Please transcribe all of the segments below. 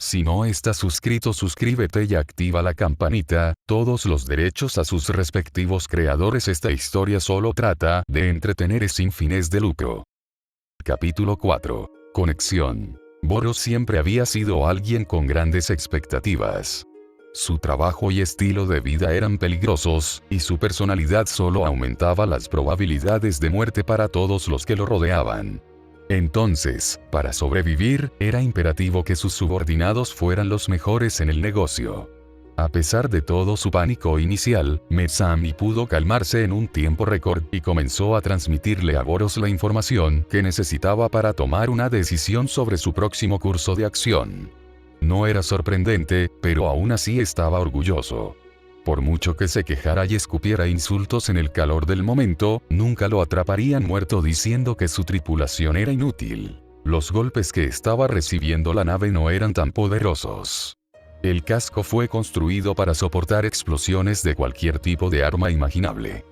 Si no estás suscrito, suscríbete y activa la campanita, todos los derechos a sus respectivos creadores. Esta historia solo trata de entretener sin fines de lucro. Capítulo 4. Conexión. Boros siempre había sido alguien con grandes expectativas. Su trabajo y estilo de vida eran peligrosos, y su personalidad solo aumentaba las probabilidades de muerte para todos los que lo rodeaban. Entonces, para sobrevivir, era imperativo que sus subordinados fueran los mejores en el negocio. A pesar de todo su pánico inicial, Mesami pudo calmarse en un tiempo récord y comenzó a transmitirle a Boros la información que necesitaba para tomar una decisión sobre su próximo curso de acción. No era sorprendente, pero aún así estaba orgulloso. Por mucho que se quejara y escupiera insultos en el calor del momento, nunca lo atraparían muerto diciendo que su tripulación era inútil. Los golpes que estaba recibiendo la nave no eran tan poderosos. El casco fue construido para soportar explosiones de cualquier tipo de arma imaginable.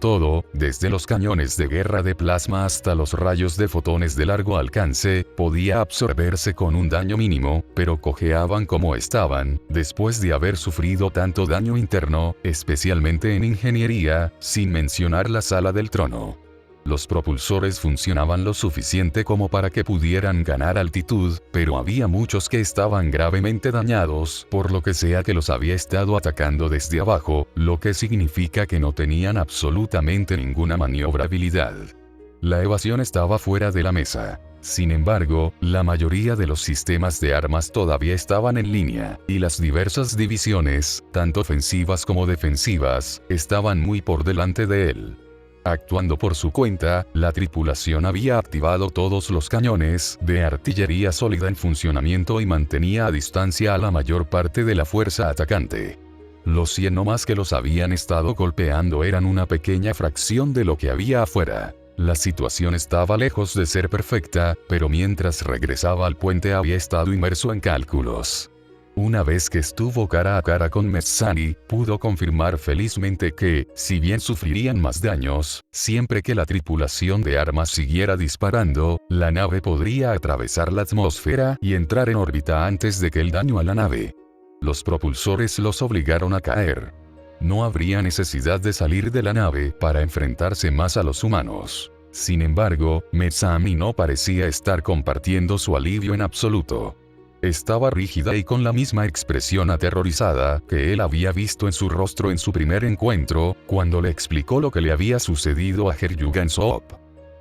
Todo, desde los cañones de guerra de plasma hasta los rayos de fotones de largo alcance, podía absorberse con un daño mínimo, pero cojeaban como estaban, después de haber sufrido tanto daño interno, especialmente en ingeniería, sin mencionar la sala del trono. Los propulsores funcionaban lo suficiente como para que pudieran ganar altitud, pero había muchos que estaban gravemente dañados, por lo que sea que los había estado atacando desde abajo, lo que significa que no tenían absolutamente ninguna maniobrabilidad. La evasión estaba fuera de la mesa. Sin embargo, la mayoría de los sistemas de armas todavía estaban en línea, y las diversas divisiones, tanto ofensivas como defensivas, estaban muy por delante de él. Actuando por su cuenta, la tripulación había activado todos los cañones de artillería sólida en funcionamiento y mantenía a distancia a la mayor parte de la fuerza atacante. Los 100 o más que los habían estado golpeando eran una pequeña fracción de lo que había afuera. La situación estaba lejos de ser perfecta, pero mientras regresaba al puente había estado inmerso en cálculos. Una vez que estuvo cara a cara con Mesami, pudo confirmar felizmente que, si bien sufrirían más daños, siempre que la tripulación de armas siguiera disparando, la nave podría atravesar la atmósfera y entrar en órbita antes de que el daño a la nave. Los propulsores los obligaron a caer. No habría necesidad de salir de la nave para enfrentarse más a los humanos. Sin embargo, Mesami no parecía estar compartiendo su alivio en absoluto. Estaba rígida y con la misma expresión aterrorizada que él había visto en su rostro en su primer encuentro, cuando le explicó lo que le había sucedido a Heryugan Soap.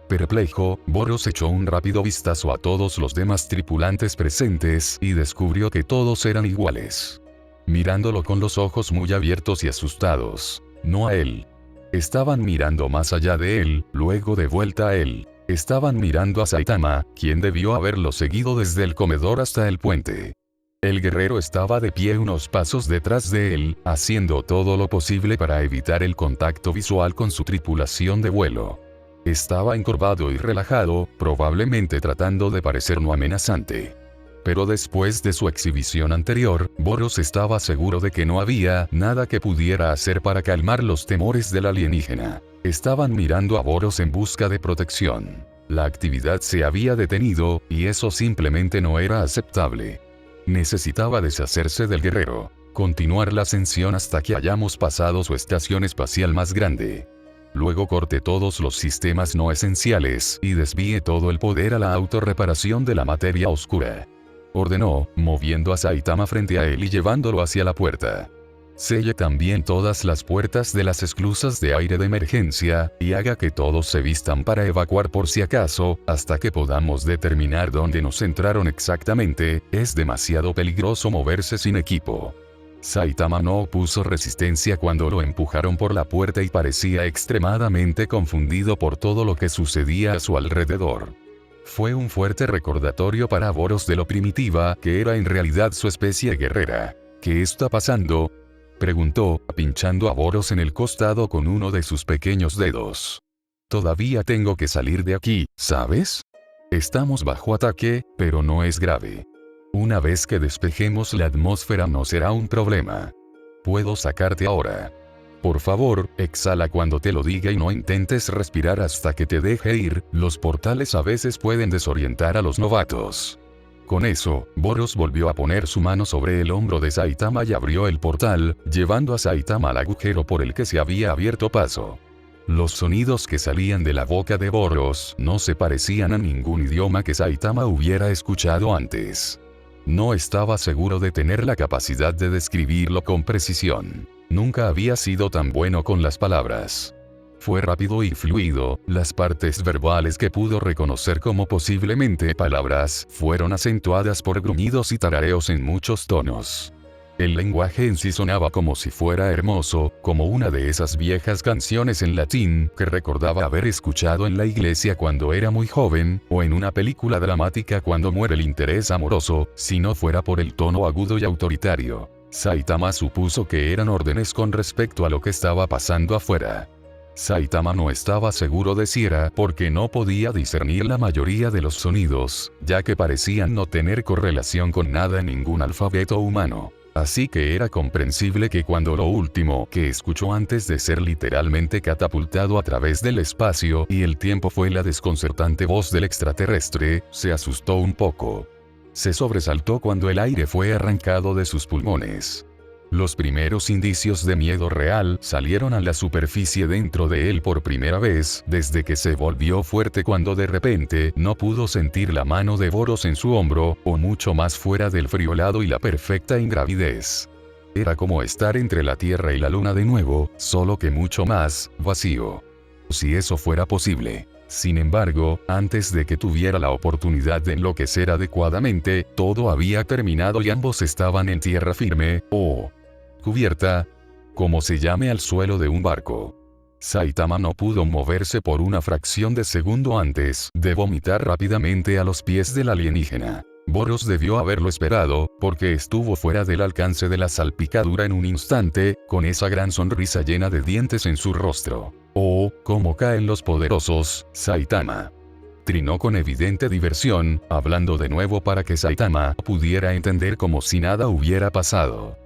Perplejo, Boros echó un rápido vistazo a todos los demás tripulantes presentes y descubrió que todos eran iguales. Mirándolo con los ojos muy abiertos y asustados. No a él. Estaban mirando más allá de él, luego de vuelta a él. Estaban mirando a Saitama, quien debió haberlo seguido desde el comedor hasta el puente. El guerrero estaba de pie unos pasos detrás de él, haciendo todo lo posible para evitar el contacto visual con su tripulación de vuelo. Estaba encorvado y relajado, probablemente tratando de parecer no amenazante. Pero después de su exhibición anterior, Boros estaba seguro de que no había nada que pudiera hacer para calmar los temores del alienígena. Estaban mirando a Boros en busca de protección. La actividad se había detenido, y eso simplemente no era aceptable. Necesitaba deshacerse del guerrero. Continuar la ascensión hasta que hayamos pasado su estación espacial más grande. Luego corte todos los sistemas no esenciales y desvíe todo el poder a la autorreparación de la materia oscura. Ordenó, moviendo a Saitama frente a él y llevándolo hacia la puerta. Selle también todas las puertas de las esclusas de aire de emergencia, y haga que todos se vistan para evacuar por si acaso, hasta que podamos determinar dónde nos entraron exactamente. Es demasiado peligroso moverse sin equipo. Saitama no opuso resistencia cuando lo empujaron por la puerta y parecía extremadamente confundido por todo lo que sucedía a su alrededor. Fue un fuerte recordatorio para Boros de lo primitiva que era en realidad su especie guerrera. ¿Qué está pasando?, preguntó, pinchando a Boros en el costado con uno de sus pequeños dedos. Todavía tengo que salir de aquí, ¿sabes? Estamos bajo ataque, pero no es grave. Una vez que despejemos la atmósfera no será un problema. Puedo sacarte ahora. Por favor, exhala cuando te lo diga y no intentes respirar hasta que te deje ir. Los portales a veces pueden desorientar a los novatos. Con eso, Boros volvió a poner su mano sobre el hombro de Saitama y abrió el portal, llevando a Saitama al agujero por el que se había abierto paso. Los sonidos que salían de la boca de Boros no se parecían a ningún idioma que Saitama hubiera escuchado antes. No estaba seguro de tener la capacidad de describirlo con precisión. Nunca había sido tan bueno con las palabras. Fue rápido y fluido, las partes verbales que pudo reconocer como posiblemente palabras fueron acentuadas por gruñidos y tarareos en muchos tonos. El lenguaje en sí sonaba como si fuera hermoso, como una de esas viejas canciones en latín que recordaba haber escuchado en la iglesia cuando era muy joven, o en una película dramática cuando muere el interés amoroso, si no fuera por el tono agudo y autoritario. Saitama supuso que eran órdenes con respecto a lo que estaba pasando afuera. Saitama no estaba seguro de si era porque no podía discernir la mayoría de los sonidos, ya que parecían no tener correlación con nada en ningún alfabeto humano. Así que era comprensible que cuando lo último que escuchó antes de ser literalmente catapultado a través del espacio y el tiempo fue la desconcertante voz del extraterrestre, se asustó un poco. Se sobresaltó cuando el aire fue arrancado de sus pulmones. Los primeros indicios de miedo real salieron a la superficie dentro de él por primera vez desde que se volvió fuerte cuando de repente no pudo sentir la mano de Boros en su hombro, o mucho más fuera del friolado y la perfecta ingravidez. Era como estar entre la Tierra y la Luna de nuevo, solo que mucho más vacío. Si eso fuera posible. Sin embargo, antes de que tuviera la oportunidad de enloquecer adecuadamente, todo había terminado y ambos estaban en tierra firme, o cubierta, como se llame al suelo de un barco. Saitama no pudo moverse por una fracción de segundo antes de vomitar rápidamente a los pies del alienígena. Boros debió haberlo esperado, porque estuvo fuera del alcance de la salpicadura en un instante, con esa gran sonrisa llena de dientes en su rostro. Oh, cómo caen los poderosos, Saitama. Trinó con evidente diversión, hablando de nuevo para que Saitama pudiera entender como si nada hubiera pasado.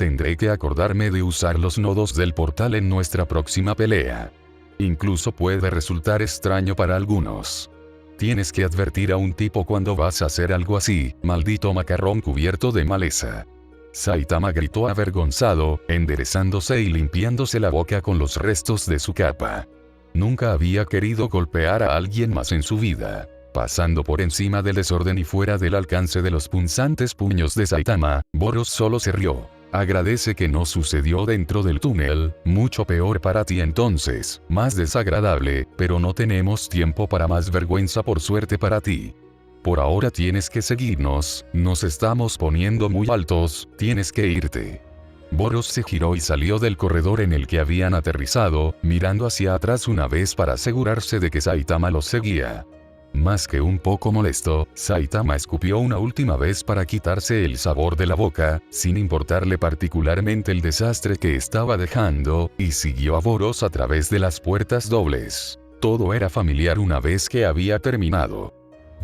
Tendré que acordarme de usar los nodos del portal en nuestra próxima pelea. Incluso puede resultar extraño para algunos. Tienes que advertir a un tipo cuando vas a hacer algo así, maldito macarrón cubierto de maleza. Saitama gritó avergonzado, enderezándose y limpiándose la boca con los restos de su capa. Nunca había querido golpear a alguien más en su vida. Pasando por encima del desorden y fuera del alcance de los punzantes puños de Saitama, Boros solo se rió. Agradece que no sucedió dentro del túnel, mucho peor para ti entonces, más desagradable, pero no tenemos tiempo para más vergüenza por suerte para ti. Por ahora tienes que seguirnos, nos estamos poniendo muy altos, tienes que irte. Boros se giró y salió del corredor en el que habían aterrizado, mirando hacia atrás una vez para asegurarse de que Saitama los seguía. Más que un poco molesto, Saitama escupió una última vez para quitarse el sabor de la boca, sin importarle particularmente el desastre que estaba dejando, y siguió a Boros a través de las puertas dobles. Todo era familiar una vez que había terminado.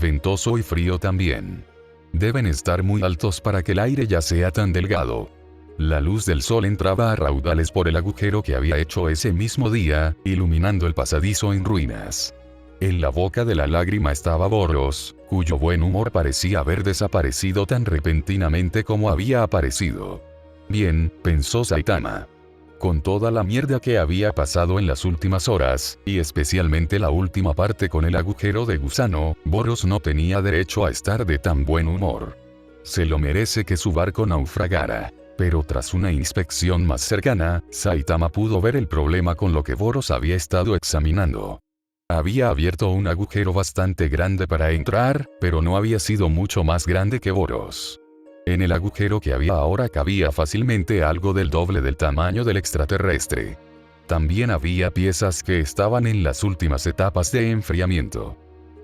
Ventoso y frío también. Deben estar muy altos para que el aire ya sea tan delgado. La luz del sol entraba a raudales por el agujero que había hecho ese mismo día, iluminando el pasadizo en ruinas. En la boca de la lágrima estaba Boros, cuyo buen humor parecía haber desaparecido tan repentinamente como había aparecido. Bien, pensó Saitama. Con toda la mierda que había pasado en las últimas horas, y especialmente la última parte con el agujero de gusano, Boros no tenía derecho a estar de tan buen humor. Se lo merece que su barco naufragara. Pero tras una inspección más cercana, Saitama pudo ver el problema con lo que Boros había estado examinando. Había abierto un agujero bastante grande para entrar, pero no había sido mucho más grande que Boros. En el agujero que había ahora cabía fácilmente algo del doble del tamaño del extraterrestre. También había piezas que estaban en las últimas etapas de enfriamiento.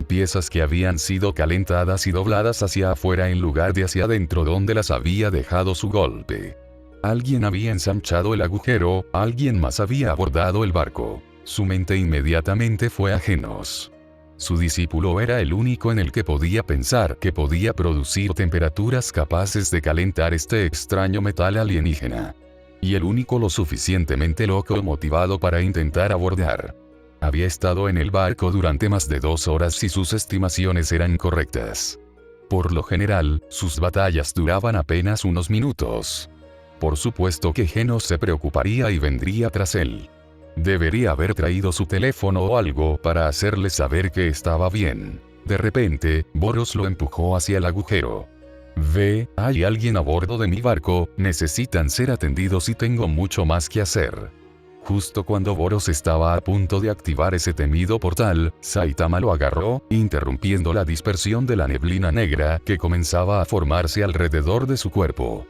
Piezas que habían sido calentadas y dobladas hacia afuera en lugar de hacia adentro donde las había dejado su golpe. Alguien había ensanchado el agujero, alguien más había abordado el barco. Su mente inmediatamente fue a Genos. Su discípulo era el único en el que podía pensar que podía producir temperaturas capaces de calentar este extraño metal alienígena. Y el único lo suficientemente loco o motivado para intentar abordar. Había estado en el barco durante más de 2 horas y sus estimaciones eran correctas. Por lo general, sus batallas duraban apenas unos minutos. Por supuesto que Genos se preocuparía y vendría tras él. Debería haber traído su teléfono o algo para hacerle saber que estaba bien. De repente, Boros lo empujó hacia el agujero. Ve, hay alguien a bordo de mi barco, necesitan ser atendidos y tengo mucho más que hacer. Justo cuando Boros estaba a punto de activar ese temido portal, Saitama lo agarró, interrumpiendo la dispersión de la neblina negra que comenzaba a formarse alrededor de su cuerpo.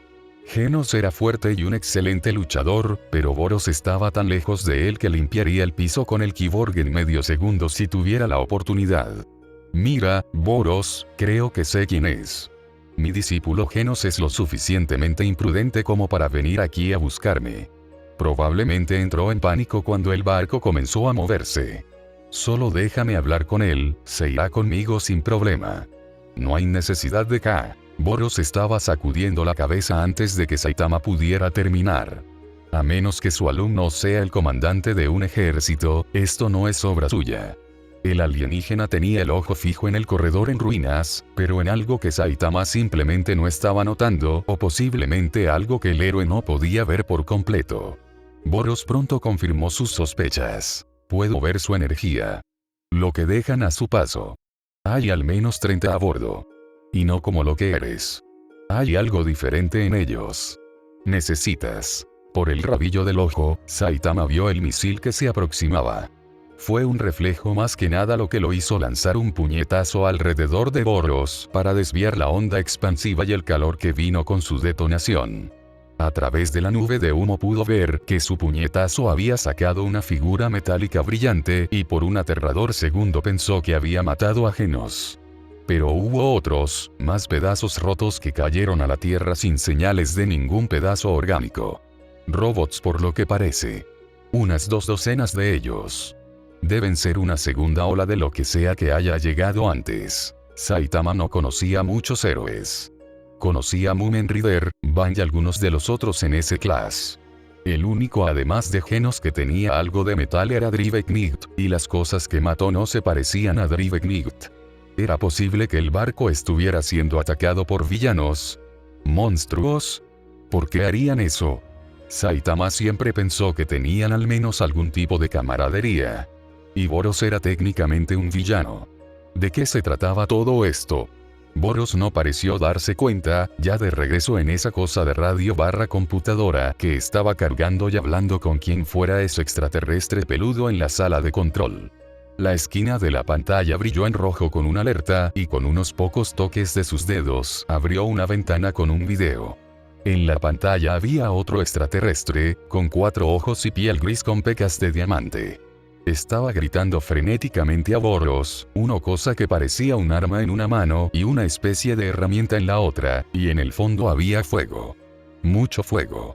Genos era fuerte y un excelente luchador, pero Boros estaba tan lejos de él que limpiaría el piso con el Kyborg en medio segundo si tuviera la oportunidad. Mira, Boros, creo que sé quién es. Mi discípulo Genos es lo suficientemente imprudente como para venir aquí a buscarme. Probablemente entró en pánico cuando el barco comenzó a moverse. Solo déjame hablar con él, se irá conmigo sin problema. No hay necesidad de que... Boros estaba sacudiendo la cabeza antes de que Saitama pudiera terminar. A menos que su alumno sea el comandante de un ejército, esto no es obra suya. El alienígena tenía el ojo fijo en el corredor en ruinas, pero en algo que Saitama simplemente no estaba notando, o posiblemente algo que el héroe no podía ver por completo. Boros pronto confirmó sus sospechas. Puedo ver su energía. Lo que dejan a su paso. Hay al menos 30 a bordo. Y no como lo que eres. Hay algo diferente en ellos. Necesitas. Por el rabillo del ojo, Saitama vio el misil que se aproximaba. Fue un reflejo más que nada lo que lo hizo lanzar un puñetazo alrededor de Boros para desviar la onda expansiva y el calor que vino con su detonación. A través de la nube de humo pudo ver que su puñetazo había sacado una figura metálica brillante y por un aterrador segundo pensó que había matado a Genos. Pero hubo otros, más pedazos rotos que cayeron a la tierra sin señales de ningún pedazo orgánico. Robots por lo que parece. Unas 2 docenas de ellos. Deben ser una segunda ola de lo que sea que haya llegado antes. Saitama no conocía muchos héroes. Conocía a Mumen Rider, Ban y algunos de los otros en ese class. El único además de Genos que tenía algo de metal era Driveknight, y las cosas que mató no se parecían a Driveknight. ¿Era posible que el barco estuviera siendo atacado por villanos? ¿Monstruos? ¿Por qué harían eso? Saitama siempre pensó que tenían al menos algún tipo de camaradería. Y Boros era técnicamente un villano. ¿De qué se trataba todo esto? Boros no pareció darse cuenta, ya de regreso en esa cosa de radio / computadora que estaba cargando y hablando con quien fuera ese extraterrestre peludo en la sala de control. La esquina de la pantalla brilló en rojo con una alerta y con unos pocos toques de sus dedos abrió una ventana con un video. En la pantalla había otro extraterrestre, con 4 ojos y piel gris con pecas de diamante. Estaba gritando frenéticamente a Boros, una cosa que parecía un arma en una mano y una especie de herramienta en la otra, y en el fondo había fuego. Mucho fuego.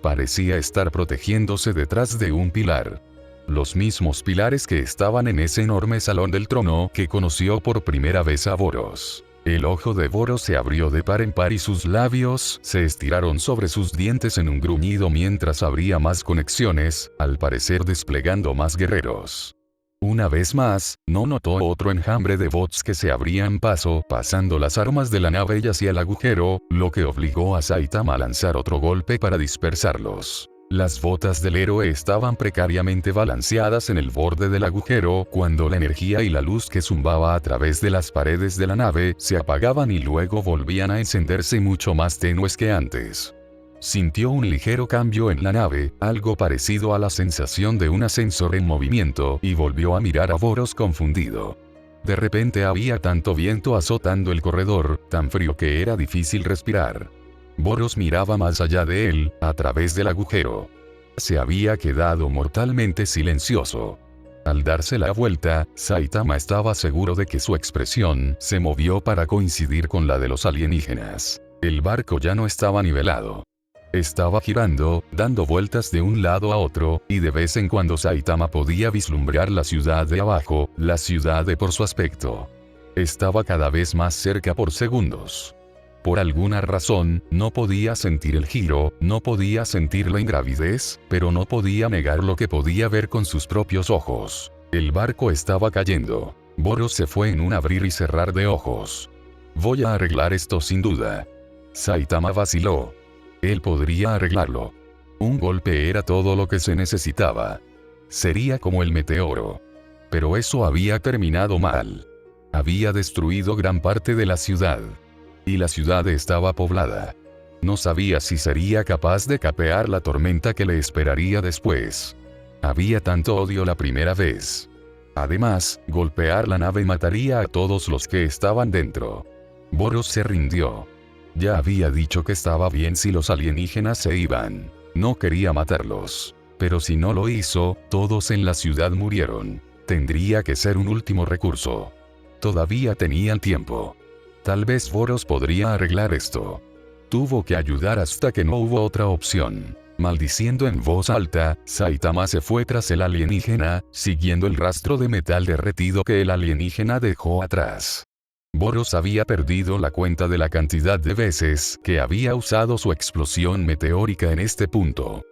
Parecía estar protegiéndose detrás de un pilar. Los mismos pilares que estaban en ese enorme salón del trono que conoció por primera vez a Boros. El ojo de Boros se abrió de par en par y sus labios se estiraron sobre sus dientes en un gruñido mientras abría más conexiones, al parecer desplegando más guerreros. Una vez más, no notó otro enjambre de bots que se abrían paso, pasando las armas de la nave y hacia el agujero, lo que obligó a Saitama a lanzar otro golpe para dispersarlos. Las botas del héroe estaban precariamente balanceadas en el borde del agujero cuando la energía y la luz que zumbaba a través de las paredes de la nave se apagaban y luego volvían a encenderse mucho más tenues que antes. Sintió un ligero cambio en la nave, algo parecido a la sensación de un ascensor en movimiento, y volvió a mirar a Boros confundido. De repente había tanto viento azotando el corredor, tan frío que era difícil respirar. Boros miraba más allá de él, a través del agujero. Se había quedado mortalmente silencioso. Al darse la vuelta, Saitama estaba seguro de que su expresión se movió para coincidir con la de los alienígenas. El barco ya no estaba nivelado. Estaba girando, dando vueltas de un lado a otro, y de vez en cuando Saitama podía vislumbrar la ciudad de abajo, la ciudad de por su aspecto. Estaba cada vez más cerca por segundos. Por alguna razón, no podía sentir el giro, no podía sentir la ingravidez, pero no podía negar lo que podía ver con sus propios ojos. El barco estaba cayendo. Boros se fue en un abrir y cerrar de ojos. Voy a arreglar esto sin duda. Saitama vaciló. Él podría arreglarlo. Un golpe era todo lo que se necesitaba. Sería como el meteoro. Pero eso había terminado mal. Había destruido gran parte de la ciudad. Y la ciudad estaba poblada. No sabía si sería capaz de capear la tormenta que le esperaría después. Había tanto odio la primera vez. Además, golpear la nave mataría a todos los que estaban dentro. Boros se rindió. Ya había dicho que estaba bien si los alienígenas se iban. No quería matarlos. Pero si no lo hizo, todos en la ciudad murieron. Tendría que ser un último recurso. Todavía tenían tiempo. Tal vez Boros podría arreglar esto. Tuvo que ayudar hasta que no hubo otra opción. Maldiciendo en voz alta, Saitama se fue tras el alienígena, siguiendo el rastro de metal derretido que el alienígena dejó atrás. Boros había perdido la cuenta de la cantidad de veces que había usado su explosión meteórica en este punto.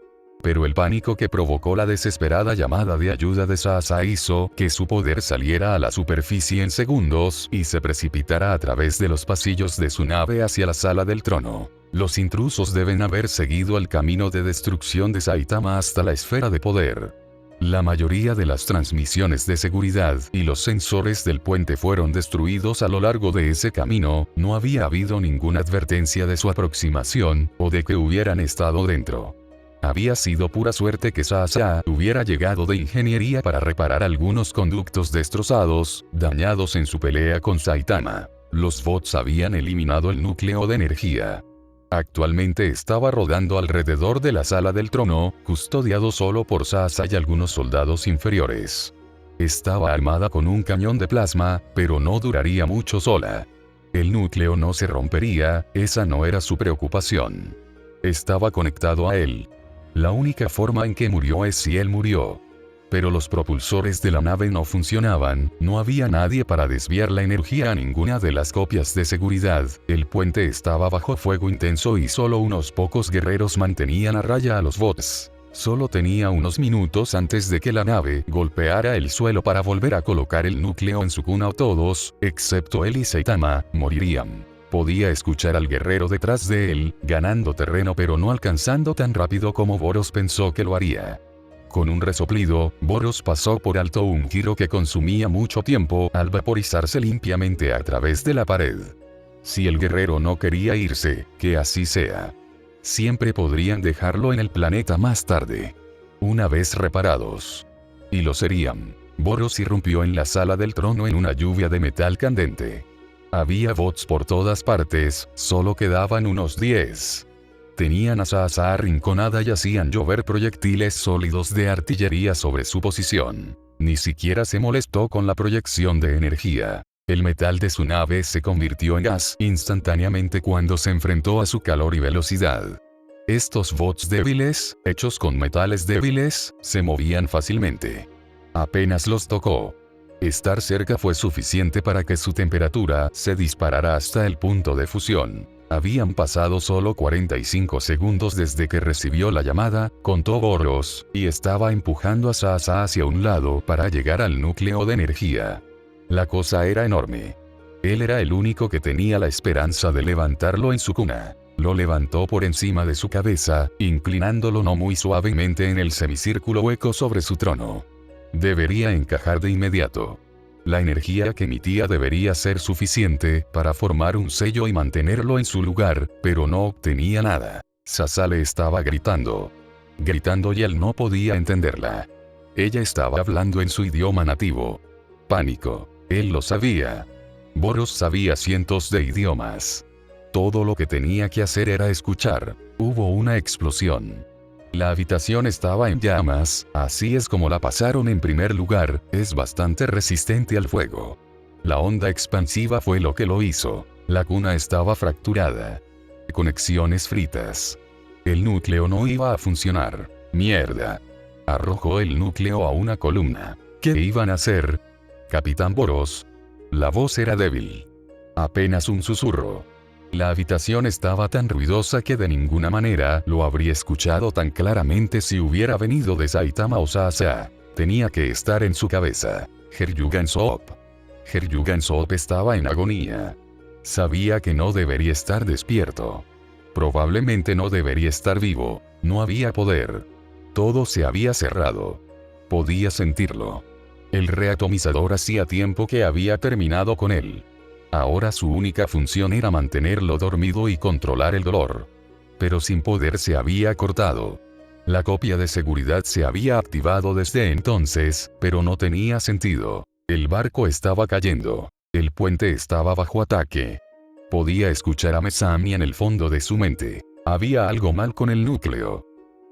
Pero el pánico que provocó la desesperada llamada de ayuda de Sasa hizo que su poder saliera a la superficie en segundos y se precipitara a través de los pasillos de su nave hacia la sala del trono. Los intrusos deben haber seguido el camino de destrucción de Saitama hasta la esfera de poder. La mayoría de las transmisiones de seguridad y los sensores del puente fueron destruidos a lo largo de ese camino. No había habido ninguna advertencia de su aproximación o de que hubieran estado dentro. Había sido pura suerte que Sasa hubiera llegado de ingeniería para reparar algunos conductos destrozados, dañados en su pelea con Saitama. Los bots habían eliminado el núcleo de energía. Actualmente estaba rodando alrededor de la sala del trono, custodiado solo por Sasa y algunos soldados inferiores. Estaba armada con un cañón de plasma, pero no duraría mucho sola. El núcleo no se rompería, esa no era su preocupación. Estaba conectado a él. La única forma en que murió es si él murió. Pero los propulsores de la nave no funcionaban, no había nadie para desviar la energía a ninguna de las copias de seguridad, el puente estaba bajo fuego intenso y solo unos pocos guerreros mantenían a raya a los bots. Solo tenía unos minutos antes de que la nave golpeara el suelo para volver a colocar el núcleo en su cuna o todos, excepto él y Saitama, morirían. Podía escuchar al guerrero detrás de él, ganando terreno pero no alcanzando tan rápido como Boros pensó que lo haría. Con un resoplido, Boros pasó por alto un giro que consumía mucho tiempo al vaporizarse limpiamente a través de la pared. Si el guerrero no quería irse, que así sea. Siempre podrían dejarlo en el planeta más tarde. Una vez reparados. Y lo serían. Boros irrumpió en la sala del trono en una lluvia de metal candente. Había bots por todas partes, solo quedaban unos 10. Tenían a Sasa arrinconada y hacían llover proyectiles sólidos de artillería sobre su posición. Ni siquiera se molestó con la proyección de energía. El metal de su nave se convirtió en gas instantáneamente cuando se enfrentó a su calor y velocidad. Estos bots débiles, hechos con metales débiles, se movían fácilmente. Apenas los tocó. Estar cerca fue suficiente para que su temperatura se disparara hasta el punto de fusión. Habían pasado solo 45 segundos desde que recibió la llamada, contó Boros, y estaba empujando a Sasa hacia un lado para llegar al núcleo de energía. La cosa era enorme. Él era el único que tenía la esperanza de levantarlo en su cuna. Lo levantó por encima de su cabeza, inclinándolo no muy suavemente en el semicírculo hueco sobre su trono. Debería encajar de inmediato. La energía que emitía debería ser suficiente para formar un sello y mantenerlo en su lugar, pero no obtenía nada. Sasa le estaba gritando. Gritando y él no podía entenderla. Ella estaba hablando en su idioma nativo. Pánico. Él lo sabía. Boros sabía cientos de idiomas. Todo lo que tenía que hacer era escuchar. Hubo una explosión. La habitación estaba en llamas, así es como la pasaron en primer lugar, es bastante resistente al fuego. La onda expansiva fue lo que lo hizo. La cuna estaba fracturada. Conexiones fritas. El núcleo no iba a funcionar. Mierda. Arrojó el núcleo a una columna. ¿Qué iban a hacer? Capitán Boros. La voz era débil. Apenas un susurro. La habitación estaba tan ruidosa que de ninguna manera lo habría escuchado tan claramente si hubiera venido de Saitama o Sasa. Tenía que estar en su cabeza. Heryugan Soap. Heryugan Soap estaba en agonía. Sabía que no debería estar despierto. Probablemente no debería estar vivo. No había poder. Todo se había cerrado. Podía sentirlo. El reatomizador hacía tiempo que había terminado con él. Ahora su única función era mantenerlo dormido y controlar el dolor. Pero sin poder se había cortado. La copia de seguridad se había activado desde entonces, pero no tenía sentido. El barco estaba cayendo. El puente estaba bajo ataque. Podía escuchar a Mesami en el fondo de su mente. Había algo mal con el núcleo.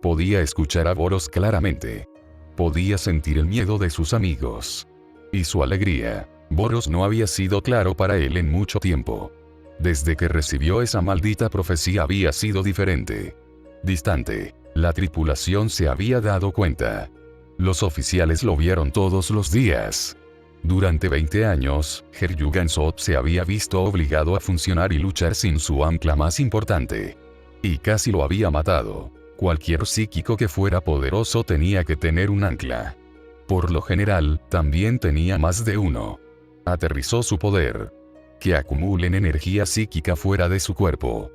Podía escuchar a Boros claramente. Podía sentir el miedo de sus amigos. Y su alegría. Boros no había sido claro para él en mucho tiempo. Desde que recibió esa maldita profecía había sido diferente. Distante. La tripulación se había dado cuenta. Los oficiales lo vieron todos los días. Durante 20 años, Heryugan-soo se había visto obligado a funcionar y luchar sin su ancla más importante. Y casi lo había matado. Cualquier psíquico que fuera poderoso tenía que tener un ancla. Por lo general, también tenía más de uno. Aterrizó su poder. Que acumulen energía psíquica fuera de su cuerpo.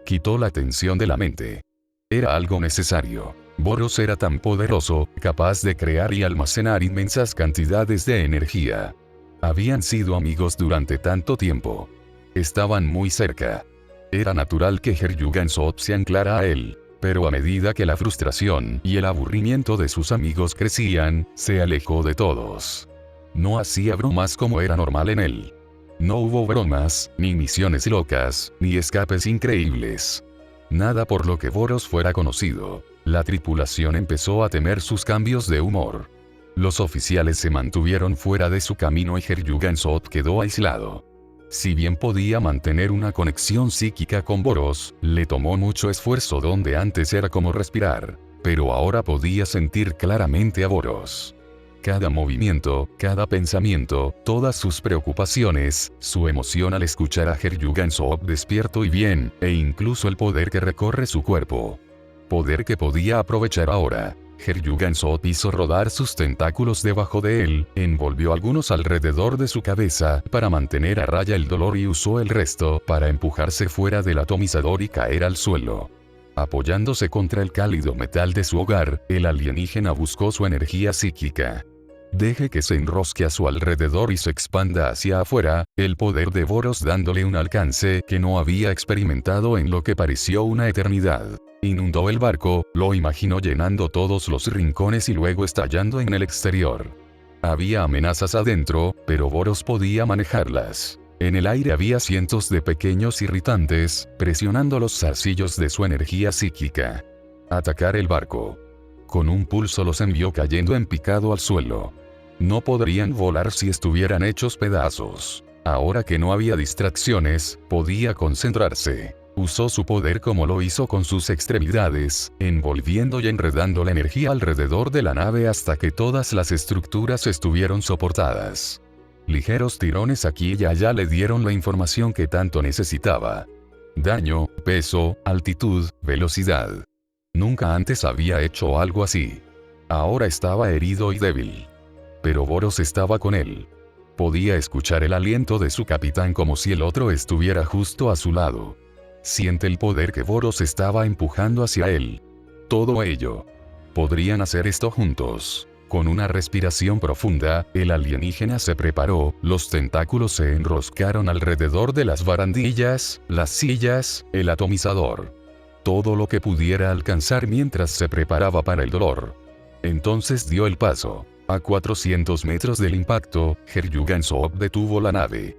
Quitó la tensión de la mente. Era algo necesario. Boros era tan poderoso, capaz de crear y almacenar inmensas cantidades de energía. Habían sido amigos durante tanto tiempo. Estaban muy cerca. Era natural que Heryugan-soo se anclara a él, pero a medida que la frustración y el aburrimiento de sus amigos crecían, se alejó de todos. No hacía bromas como era normal en él. No hubo bromas, ni misiones locas, ni escapes increíbles. Nada por lo que Boros fuera conocido. La tripulación empezó a temer sus cambios de humor. Los oficiales se mantuvieron fuera de su camino y Heryugan-soo quedó aislado. Si bien podía mantener una conexión psíquica con Boros, le tomó mucho esfuerzo donde antes era como respirar, pero ahora podía sentir claramente a Boros. Cada movimiento, cada pensamiento, todas sus preocupaciones, su emoción al escuchar a Heryugan-soo despierto y bien, e incluso el poder que recorre su cuerpo. Poder que podía aprovechar ahora. Heryugan-soo hizo rodar sus tentáculos debajo de él, envolvió algunos alrededor de su cabeza para mantener a raya el dolor y usó el resto para empujarse fuera del atomizador y caer al suelo. Apoyándose contra el cálido metal de su hogar, el alienígena buscó su energía psíquica. Deje que se enrosque a su alrededor y se expanda hacia afuera, el poder de Boros dándole un alcance que no había experimentado en lo que pareció una eternidad. Inundó el barco, lo imaginó llenando todos los rincones y luego estallando en el exterior. Había amenazas adentro, pero Boros podía manejarlas. En el aire había cientos de pequeños irritantes, presionando los zarcillos de su energía psíquica. Atacar el barco. Con un pulso los envió cayendo en picado al suelo. No podrían volar si estuvieran hechos pedazos. Ahora que no había distracciones, podía concentrarse. Usó su poder como lo hizo con sus extremidades, envolviendo y enredando la energía alrededor de la nave hasta que todas las estructuras estuvieron soportadas. Ligeros tirones aquí y allá le dieron la información que tanto necesitaba. Daño, peso, altitud, velocidad. Nunca antes había hecho algo así. Ahora estaba herido y débil. Pero Boros estaba con él. Podía escuchar el aliento de su capitán como si el otro estuviera justo a su lado. Siente el poder que Boros estaba empujando hacia él. Todo ello. Podrían hacer esto juntos. Con una respiración profunda, el alienígena se preparó, los tentáculos se enroscaron alrededor de las barandillas, las sillas, el atomizador. Todo lo que pudiera alcanzar mientras se preparaba para el dolor. Entonces dio el paso. A 400 metros del impacto, Heryugan-soo detuvo la nave.